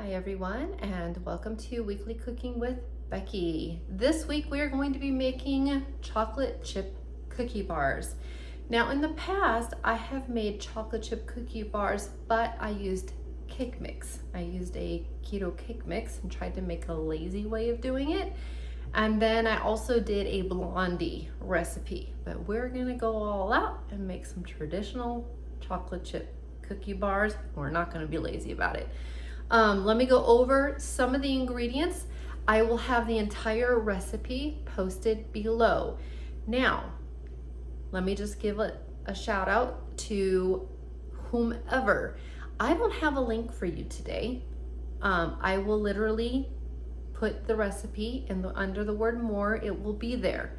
Hi everyone, and welcome to Weekly Cooking with Becky. This week we are going to be making chocolate chip cookie bars. Now in the past I have made chocolate chip cookie bars, but I used cake mix. I used a keto cake mix and tried to make a lazy way of doing it. And then I also did a blondie recipe, but we're gonna go all out and make some traditional chocolate chip cookie bars. We're not gonna be lazy about it. Let me go over some of the ingredients. I will have the entire recipe posted below. Now, let me just give a shout out to whomever. I don't have a link for you today. I will literally put the recipe under the word more. It will be there.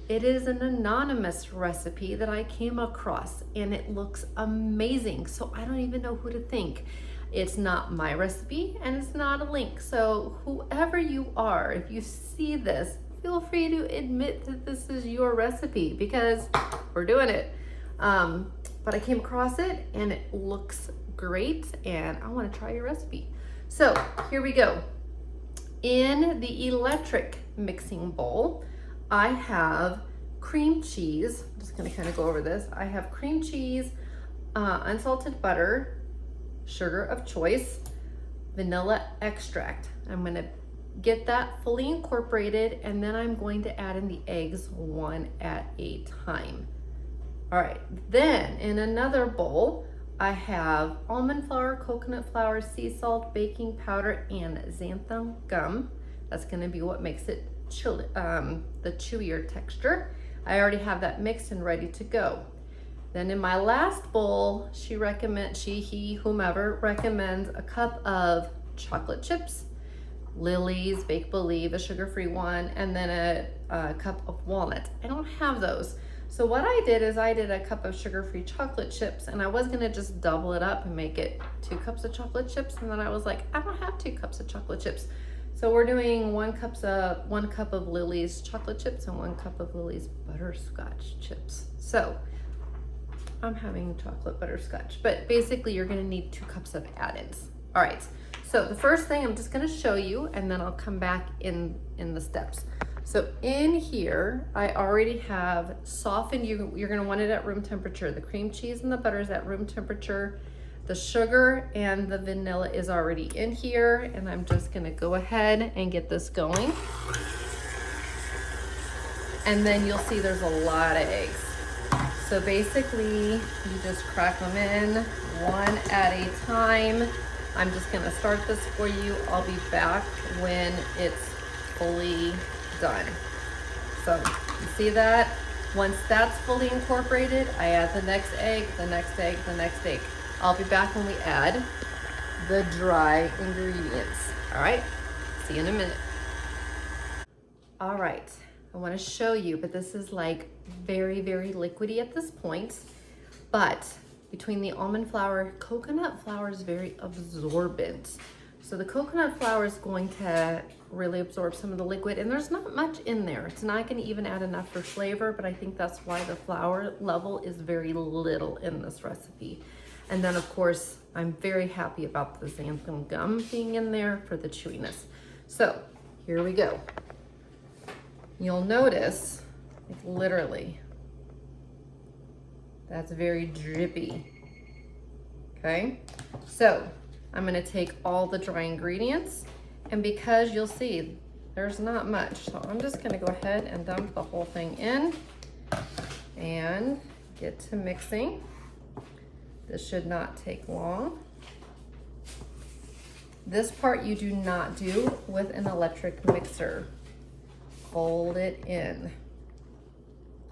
It is an anonymous recipe that I came across and it looks amazing. So I don't even know who to thank. It's not my recipe and it's not a link. So whoever you are, if you see this, feel free to admit that this is your recipe because we're doing it. But I came across it and it looks great and I want to try your recipe. So here we go. In the electric mixing bowl, I have cream cheese. I'm just gonna kind of go over this. I have cream cheese, unsalted butter, sugar of choice, vanilla extract. I'm gonna get that fully incorporated and then I'm going to add in the eggs one at a time. All right, then in another bowl, I have almond flour, coconut flour, sea salt, baking powder, and xanthan gum. That's gonna be what makes it the chewier texture. I already have that mixed and ready to go. Then in my last bowl, whomever recommends a cup of chocolate chips, Lily's, Bake Believe, a sugar-free one, and then a cup of walnuts. I don't have those. So what I did is I did a cup of sugar-free chocolate chips and I was gonna just double it up and make it 2 cups of chocolate chips. And then I was like, I don't have 2 cups of chocolate chips. So we're doing 1 cup of Lily's chocolate chips and 1 cup of Lily's butterscotch chips. So I'm having chocolate butterscotch, but basically you're gonna need 2 cups of add-ins. All right, so the first thing I'm just gonna show you and then I'll come back in the steps. So in here, I already have softened, you're gonna want it at room temperature. The cream cheese and the butter is at room temperature. The sugar and the vanilla is already in here, and I'm just gonna go ahead and get this going. And then you'll see there's a lot of eggs. So basically, you just crack them in one at a time. I'm just gonna start this for you. I'll be back when it's fully done. So you see that? Once that's fully incorporated, I add the next egg, the next egg, the next egg. I'll be back when we add the dry ingredients. All right, see you in a minute. All right, I wanna show you, but this is like very, very liquidy at this point. But between the almond flour, coconut flour is very absorbent. So the coconut flour is going to really absorb some of the liquid, and there's not much in there. It's not gonna even add enough for flavor, but I think that's why the flour level is very little in this recipe. And then of course, I'm very happy about the xanthan gum being in there for the chewiness. So here we go. You'll notice, like literally, that's very drippy, okay? So I'm gonna take all the dry ingredients, and because you'll see, there's not much, so I'm just gonna go ahead and dump the whole thing in and get to mixing. This should not take long. This part you do not do with an electric mixer. Fold it in,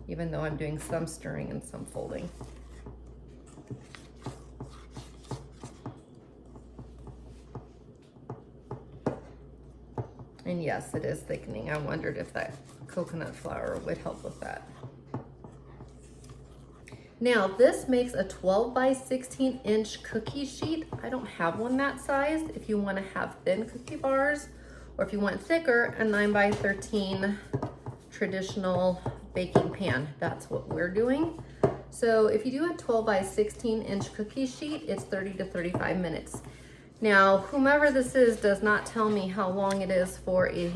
even though I'm doing some stirring and some folding. And yes, it is thickening. I wondered if that coconut flour would help with that. Now this makes a 12 by 16 inch cookie sheet. I don't have one that size. If you want to have thin cookie bars, or if you want thicker, a 9 by 13 traditional baking pan. That's what we're doing. So if you do a 12 by 16 inch cookie sheet, it's 30 to 35 minutes. Now, whomever this is does not tell me how long it is for a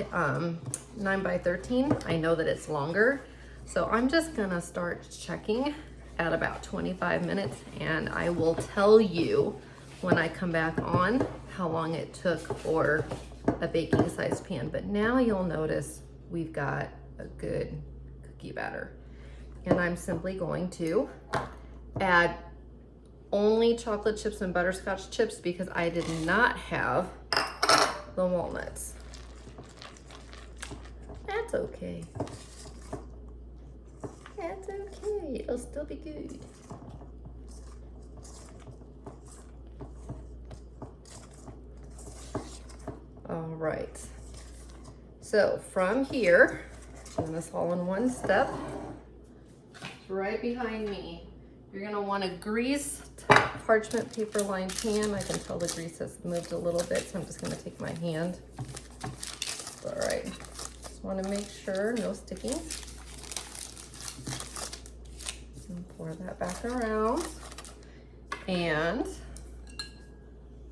9x13. I know that it's longer. So I'm just gonna start checking at about 25 minutes, and I will tell you when I come back on how long it took for a baking size pan. But now you'll notice we've got a good cookie batter. And I'm simply going to add only chocolate chips and butterscotch chips because I did not have the walnuts. That's okay. That's okay, it'll still be good. All right, so from here, doing this all in one step, right behind me, you're gonna wanna grease parchment paper lined pan. I can tell the grease has moved a little bit, so I'm just gonna take my hand. All right, just wanna make sure no sticking. And pour that back around and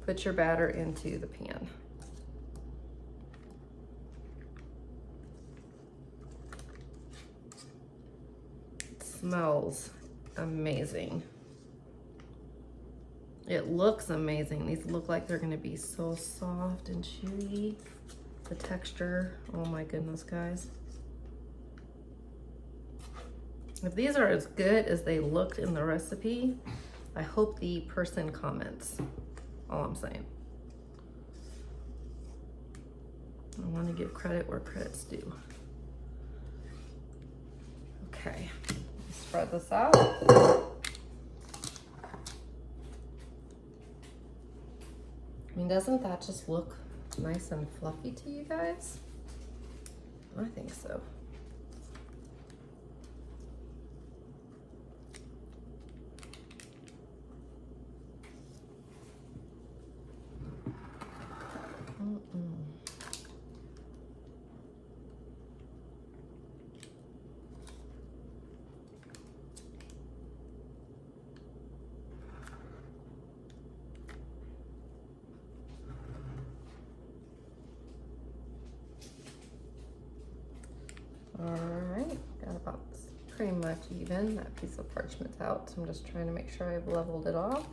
put your batter into the pan. It smells amazing. It looks amazing. These look like they're gonna be so soft and chewy. The texture, oh my goodness, guys. If these are as good as they looked in the recipe, I hope the person comments, all I'm saying. I wanna give credit where credit's due. Okay, spread this out. I mean, doesn't that just look nice and fluffy to you guys? I think so. All right, got about pretty much even. That piece of parchment's out, so I'm just trying to make sure I've leveled it off.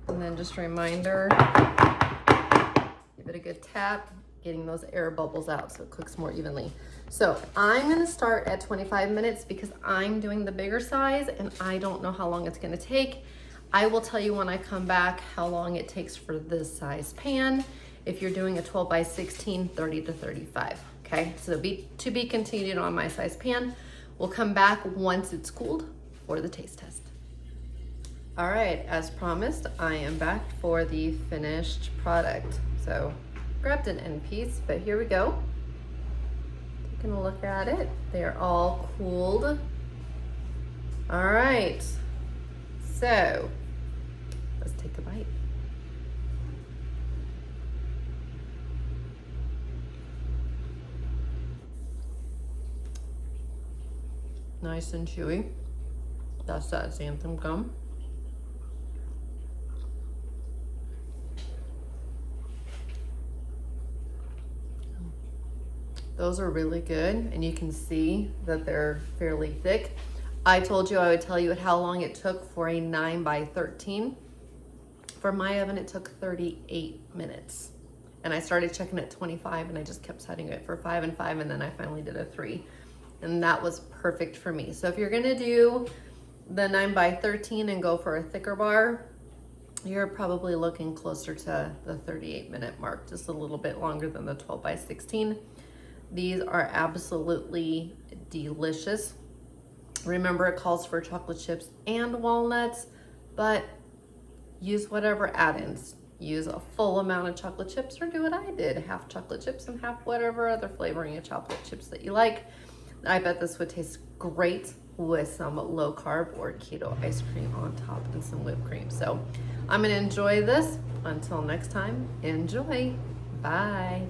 And then just a reminder, give it a good tap, getting those air bubbles out so it cooks more evenly. So I'm gonna start at 25 minutes because I'm doing the bigger size and I don't know how long it's gonna take. I will tell you when I come back how long it takes for this size pan. If you're doing a 12 by 16, 30 to 35, okay? So to be continued on my size pan. We'll come back once it's cooled for the taste test. All right, as promised, I am back for the finished product. So grabbed an end piece, but here we go. Taking a look at it. They are all cooled. All right, so let's take a bite. Nice and chewy. That's that xanthan gum. Those are really good, and you can see that they're fairly thick. I told you I would tell you how long it took for a 9 by 13. For my oven, it took 38 minutes. And I started checking at 25, and I just kept setting it for 5 and 5, and then I finally did a 3. And that was perfect for me. So if you're gonna do the 9 by 13 and go for a thicker bar, you're probably looking closer to the 38-minute mark, just a little bit longer than the 12 by 16. These are absolutely delicious. Remember, it calls for chocolate chips and walnuts, but use whatever add-ins. Use a full amount of chocolate chips or do what I did, half chocolate chips and half whatever other flavoring of chocolate chips that you like. I bet this would taste great with some low carb or keto ice cream on top and some whipped cream. So I'm gonna enjoy this. Until next time, enjoy. Bye.